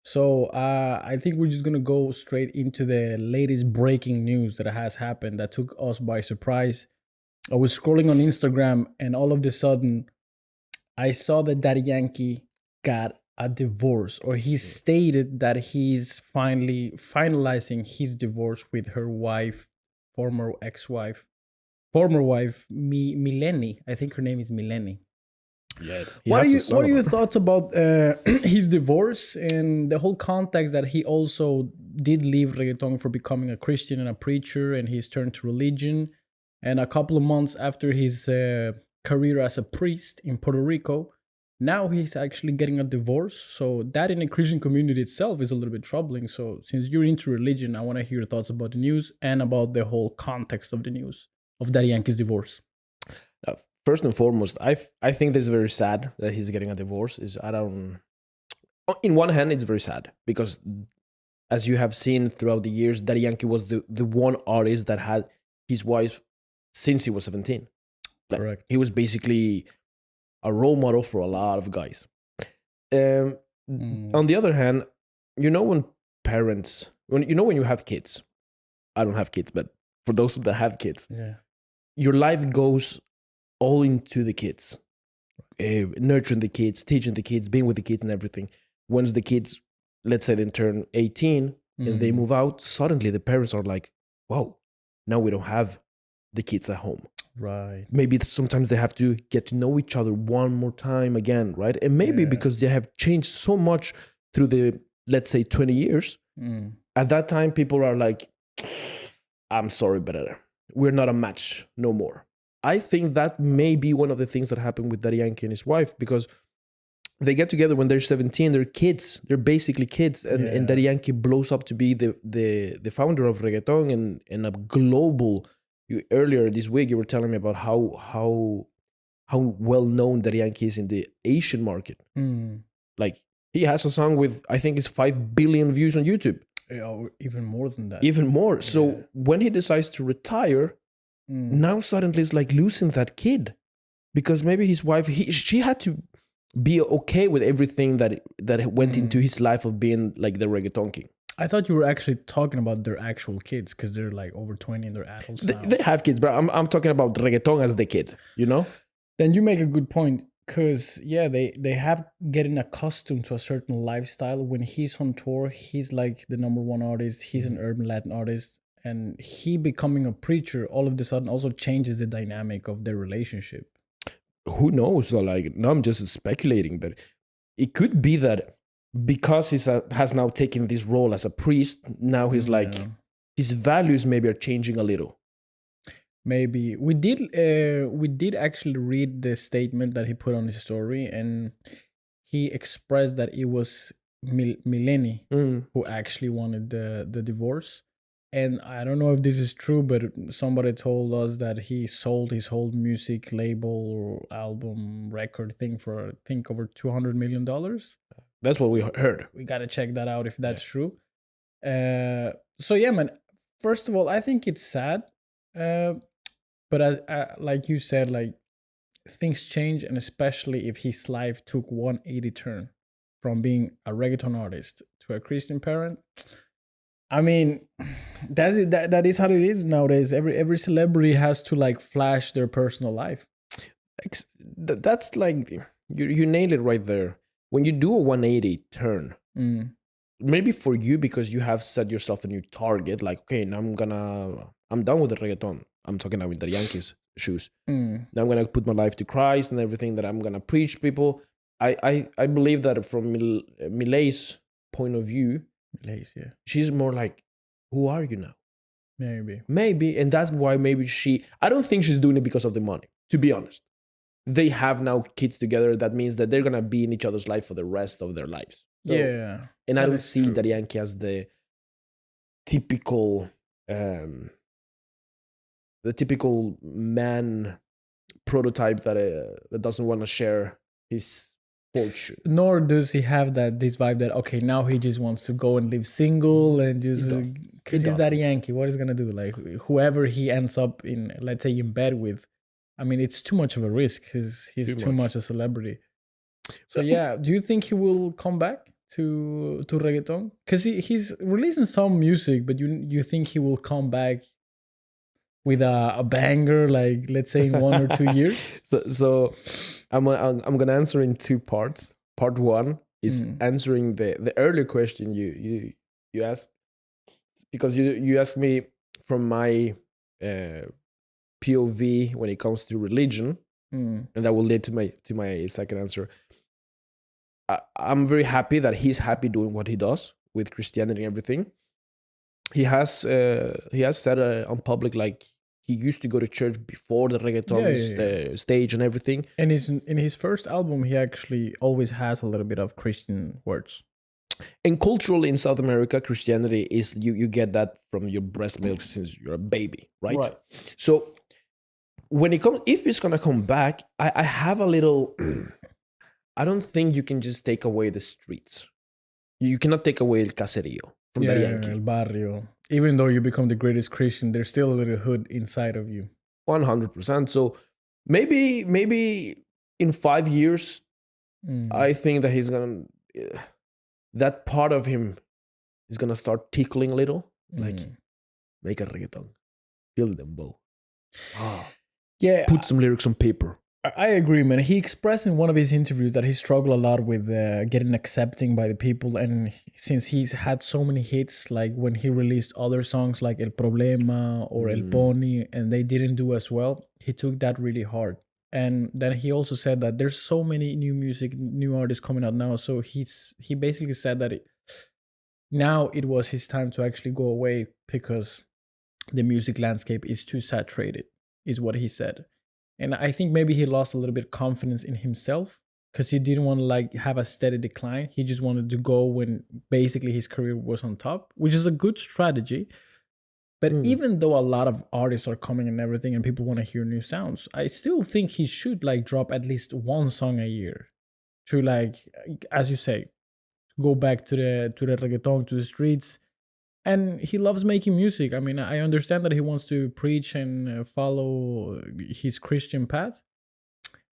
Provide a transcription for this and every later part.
So I think we're just gonna go straight into the latest breaking news that has happened that took us by surprise. I was scrolling on Instagram and all of a sudden I saw that Daddy Yankee got a divorce, or he stated that he's finally finalizing his divorce with her wife, former ex-wife, former wife, Mileni. I think her name is Mileni. Yeah, What are your thoughts about his divorce and the whole context that he also did leave reggaeton for becoming a Christian and a preacher, and he's turned to religion? And a couple of months after his career as a priest in Puerto Rico, now he's actually getting a divorce. So that in the Christian community itself is a little bit troubling. So since you're into religion, I want to hear your thoughts about the news and about the whole context of the news of Daddy Yankee's divorce. First and foremost, I think this is very sad that he's getting a divorce. In one hand, it's very sad because, as you have seen throughout the years, Daddy Yankee was the one artist that had his wife since he was 17. Correct. He was basically a role model for a lot of guys. On the other hand, when you have kids, I don't have kids, but for those that have kids, your life goes all into the kids, nurturing the kids, teaching the kids, being with the kids and everything. Once the kids, let's say they turn 18 and they move out, suddenly the parents are like, whoa, now we don't have the kids at home. Right. Maybe sometimes they have to get to know each other one more time again, right? And maybe because they have changed so much through the, let's say, 20 years, at that time, people are like, I'm sorry, but we're not a match no more. I think that may be one of the things that happened with Daddy Yankee and his wife, because they get together when they're 17, they're kids, they're basically kids. And Daddy Yankee blows up to be the founder of reggaeton and a global. Earlier this week, you were telling me about how well known Daddy Yankee is in the Asian market. Like, he has a song with, I think it's 5 billion views on YouTube. Yeah, even more than that. Even more. So when he decides to retire, now suddenly it's like losing that kid, because maybe his wife, she had to be okay with everything that went into his life of being like the reggaeton king. I thought you were actually talking about their actual kids, because they're like over 20 and they're adults now. They have kids, but I'm talking about reggaeton as the kid, Then you make a good point, because they have getting accustomed to a certain lifestyle. When he's on tour, he's like the number one artist. He's an urban Latin artist. And he becoming a preacher all of a sudden also changes the dynamic of their relationship. Who knows? So now I'm just speculating, but it could be that because he has now taken this role as a priest, now he's his values maybe are changing a little. Maybe we did actually read the statement that he put on his story, and he expressed that it was Mileni who actually wanted the divorce. And I don't know if this is true, but somebody told us that he sold his whole music label or album record thing for, I think, over $200 million. That's what we heard. We got to check that out if that's true. So yeah, man, first of all, I think it's sad. But as like you said, like, things change, and especially if his life took 180 turn from being a reggaeton artist to a Christian parent. I mean, that's it. That is how it is nowadays. Every celebrity has to like flash their personal life. That's like you nailed it right there. When you do a 180 turn, maybe for you, because you have set yourself a new target, like, okay, now I'm done with the reggaeton. I'm talking about with the Yankees shoes. Now I'm gonna put my life to Christ and everything, that I'm gonna preach people. I believe that from Milei's point of view, she's more like, who are you now? Maybe, and that's why maybe I don't think she's doing it because of the money, to be honest. They have now kids together. That means that they're gonna be in each other's life for the rest of their lives. So, and I don't see Daddy Yankee as the typical man prototype that doesn't want to share his fortune. Nor does he have this vibe that, okay, now he just wants to go and live single and just, because he's Daddy Yankee. What is he gonna do? Like, whoever he ends up in, let's say, in bed with, I mean, it's too much of a risk. He's too much a celebrity. So yeah, do you think he will come back? to reggaeton? Because he's releasing some music, but you think he will come back with a banger, like let's say in 1 or 2 years? So I'm gonna answer in two parts. Part one is answering the earlier question you asked, because you asked me from my POV when it comes to religion, and that will lead to my second answer. I'm very happy that he's happy doing what he does with Christianity and everything. He has said on public, like, he used to go to church before the reggaeton stage and everything. And in his first album, he actually always has a little bit of Christian words. And culturally in South America, Christianity is you get that from your breast milk since you're a baby, right? Right. So when if it's gonna come back, I have a little. I don't think you can just take away the streets. You cannot take away el caserío from Daddy Yankee. El barrio. Even though you become the greatest Christian, there's still a little hood inside of you. 100%. So maybe in 5 years, I think that he's gonna. That part of him is gonna start tickling a little, like make a reggaeton, feel them, bow. Yeah, put some lyrics on paper. I agree, man. He expressed in one of his interviews that he struggled a lot with getting accepting by the people, and since he's had so many hits, like when he released other songs like El Problema or El Pony, and they didn't do as well, he took that really hard. And then he also said that there's so many new artists coming out now. So he basically said that now it was his time to actually go away because the music landscape is too saturated, is what he said. And I think maybe he lost a little bit of confidence in himself because he didn't want to like have a steady decline. He just wanted to go when basically his career was on top, which is a good strategy. But even though a lot of artists are coming and everything and people want to hear new sounds, I still think he should like drop at least one song a year to, like, as you say, go back to the reggaeton, to the streets. And he loves making music. I mean, I understand that he wants to preach and follow his Christian path.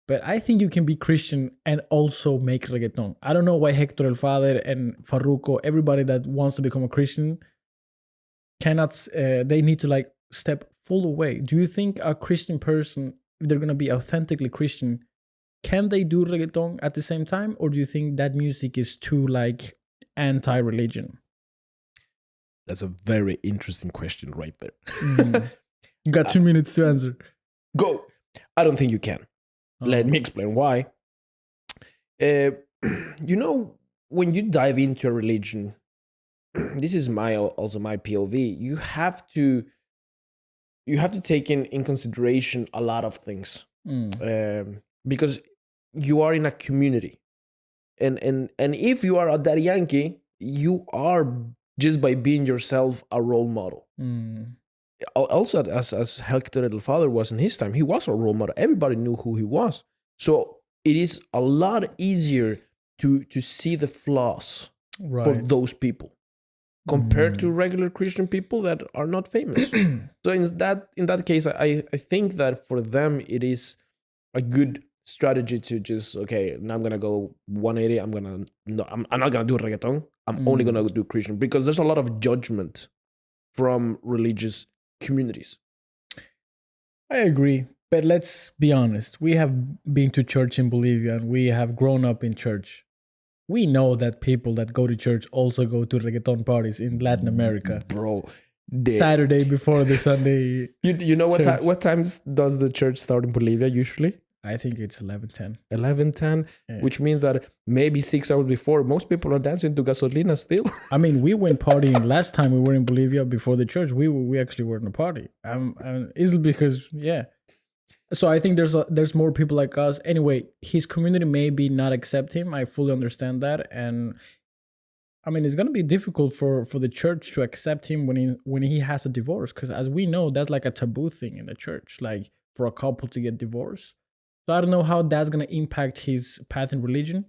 But I think you can be Christian and also make reggaeton. I don't know why Hector El Father and Farruko, everybody that wants to become a Christian, cannot, they need to like step full away. Do you think a Christian person, if they're going to be authentically Christian, can they do reggaeton at the same time? Or do you think that music is too like anti-religion? That's a very interesting question right there. You got 2 minutes to answer. Go. I don't think you can. Let me explain why. You know, when you dive into a religion, this is also my POV. You have to take in consideration a lot of things, because you are in a community, and if you are a Daddy Yankee, you are, just by being yourself, a role model. Also, as Hector El Father was in his time, he was a role model. Everybody knew who he was. So it is a lot easier to see the flaws for those people compared to regular Christian people that are not famous. So in that case, I think that for them it is a good strategy to just, okay, now I'm gonna go 180. I'm not gonna do reggaeton. I'm only gonna do Christian, because there's a lot of judgment from religious communities. I agree, but let's be honest. We have been to church in Bolivia and we have grown up in church. We know that people that go to church also go to reggaeton parties in Latin America. Bro, Saturday before the Sunday. You know what times does the church start in Bolivia usually? I think it's 11:10. 11:10, which means that maybe 6 hours before, most people are dancing to gasolina still. I mean, we went partying last time we were in Bolivia before the church. We actually were in a party. It's because, yeah. So I think there's more people like us. Anyway, his community maybe not accept him. I fully understand that. And I mean, it's going to be difficult for the church to accept him when he has a divorce. Because as we know, that's like a taboo thing in the church, like for a couple to get divorced. So I don't know how that's going to impact his path in religion.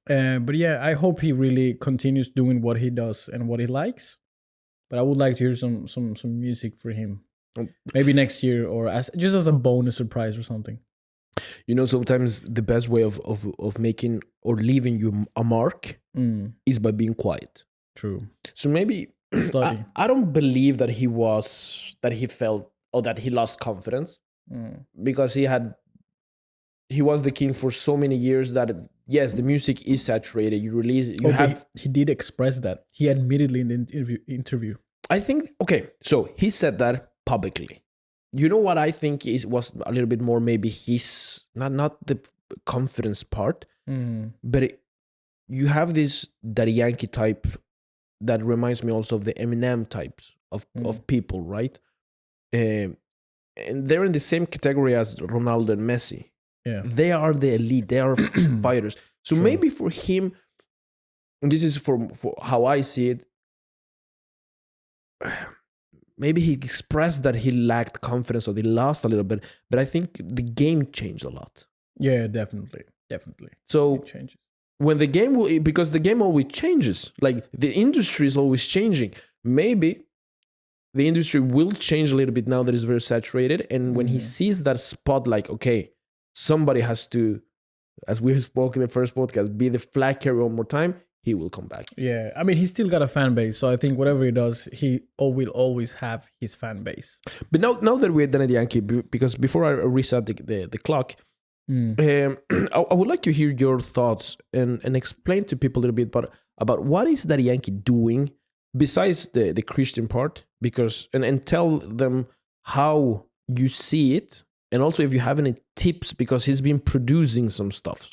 But yeah, I hope he really continues doing what he does and what he likes. But I would like to hear some music for him. Maybe next year, or as a bonus surprise or something. You know, sometimes the best way of making or leaving you a mark is by being quiet. True. So maybe I don't believe that he felt or that he lost confidence because he was the king for so many years that yes, the music is saturated. He did express that. He admitted in the interview. I think so he said that publicly. You know what I think was a little bit more maybe his not the confidence part, but you have this Daddy Yankee type that reminds me also of the Eminem types of people, right? And they're in the same category as Ronaldo and Messi. Yeah, they are the elite. They are fighters. So maybe for him, and this is for how I see it, maybe he expressed that he lacked confidence or he lost a little bit. But I think the game changed a lot. Yeah, definitely. So it changes. When the game because the game always changes. Like the industry is always changing. Maybe the industry will change a little bit now that it's very saturated. And when he sees that spot, like, okay, somebody has to, as we spoke in the first podcast, be the flag carrier one more time, he will come back. Yeah, I mean, he's still got a fan base, so I think whatever he does, he will always have his fan base. But now that we're done at Yankee, because before I reset the clock, I would like to hear your thoughts and explain to people a little bit about what is Daddy Yankee doing besides the Christian part, because and tell them how you see it. And also, if you have any tips, because he's been producing some stuff.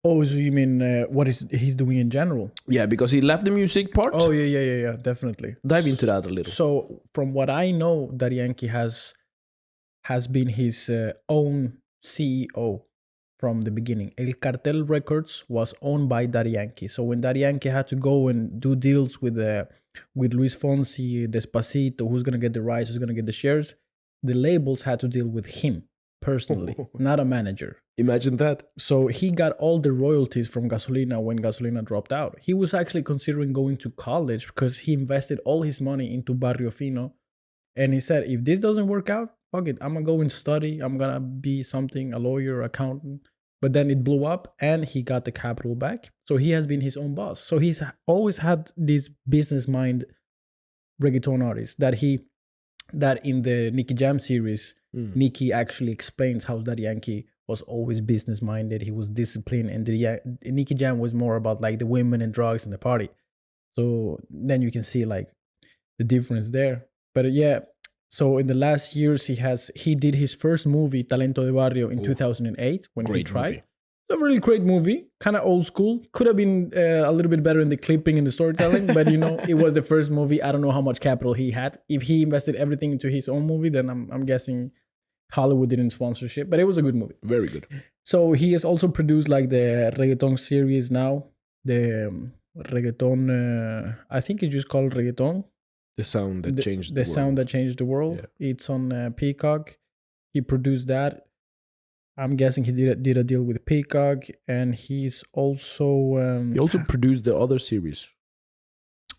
Oh, so you mean what he's doing in general? Yeah, because he left the music part. Oh, yeah, definitely. Dive into that a little. So, from what I know, Daddy Yankee has been his own CEO from the beginning. El Cartel Records was owned by Daddy Yankee. So when Daddy Yankee had to go and do deals with Luis Fonsi, Despacito, who's gonna get the rights, who's gonna get the shares, the labels had to deal with him personally, not a manager. Imagine that. So he got all the royalties from Gasolina when Gasolina dropped out. He was actually considering going to college because he invested all his money into Barrio Fino. And he said, if this doesn't work out, fuck it, I'm going to go and study. I'm going to be something, a lawyer, accountant. But then it blew up and he got the capital back. So he has been his own boss. So he's always had this business mind reggaeton artist that in the Nicky Jam series, Nicky actually explains how Daddy Yankee was always business minded. He was disciplined, and Nicky Jam was more about like the women and drugs and the party. So then you can see like the difference there. But yeah, so in the last years he did his first movie, Talento de Barrio, in 2008 when he tried. Movie. It's a really great movie, kind of old school. Could have been a little bit better in the clipping and the storytelling, but it was the first movie. I don't know how much capital he had. If he invested everything into his own movie, then I'm guessing Hollywood didn't sponsorship, but it was a good movie. Very good. So he has also produced like the Reggaeton series now. The Reggaeton, I think it's just called Reggaeton. The sound that changed the world. The sound that changed the world. Yeah. It's on Peacock. He produced that. I'm guessing he did a deal with Peacock, and he's also... he also produced the other series.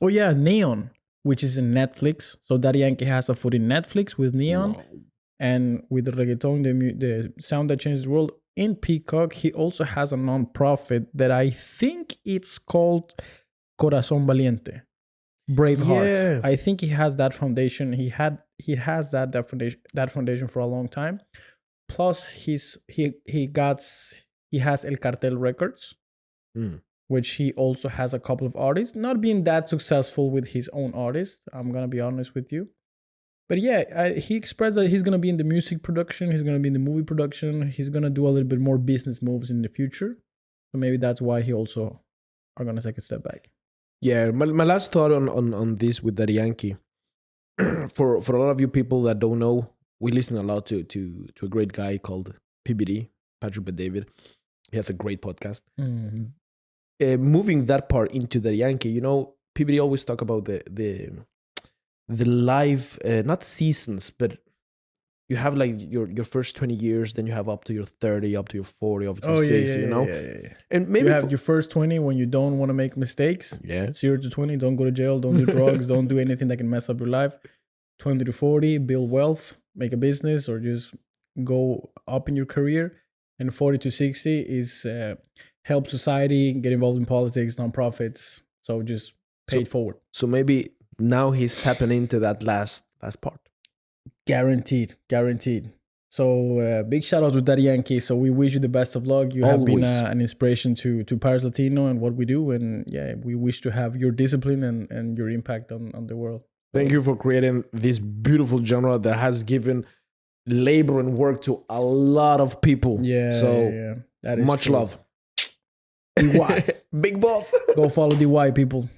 Oh yeah, Neon, which is in Netflix. So Daddy Yankee has a foot in Netflix with Neon. Wow. And with the Reggaeton, the sound that changed the world, in Peacock, he also has a non-profit that I think it's called Corazón Valiente. Braveheart. Yeah. I think he has that foundation. He has that foundation for a long time. Plus, he has El Cartel Records, which he also has a couple of artists. Not being that successful with his own artists, I'm gonna be honest with you. But yeah, he expressed that he's gonna be in the music production. He's gonna be in the movie production. He's gonna do a little bit more business moves in the future. So maybe that's why he also are gonna take a step back. Yeah, my last thought on this with Daddy Yankee. for a lot of you people that don't know, we listen a lot to a great guy called PBD, Patrick Bet-David. He has a great podcast. Mm-hmm. Moving that part into Daddy Yankee, PBD always talk about the live, not seasons, but you have like your first 20 years, then you have up to your 30, up to your 40, up to your 60, Yeah. And maybe you have your first 20 when you don't want to make mistakes. Yeah. 0 to 20, don't go to jail, don't do drugs, don't do anything that can mess up your life. 20 to 40, build wealth, make a business, or just go up in your career. And 40 to 60 is help society, get involved in politics, nonprofits. So just pay it forward. So maybe now he's tapping into that last part. Guaranteed. So big shout out to Daddy Yankee. So we wish you the best of luck. You have been an inspiration to Paris Latino and what we do. And yeah, we wish to have your discipline and your impact on the world. Thank you for creating this beautiful genre that has given labor and work to a lot of people. Yeah. So that is much true. love. DY. Big boss. Go follow DY, people.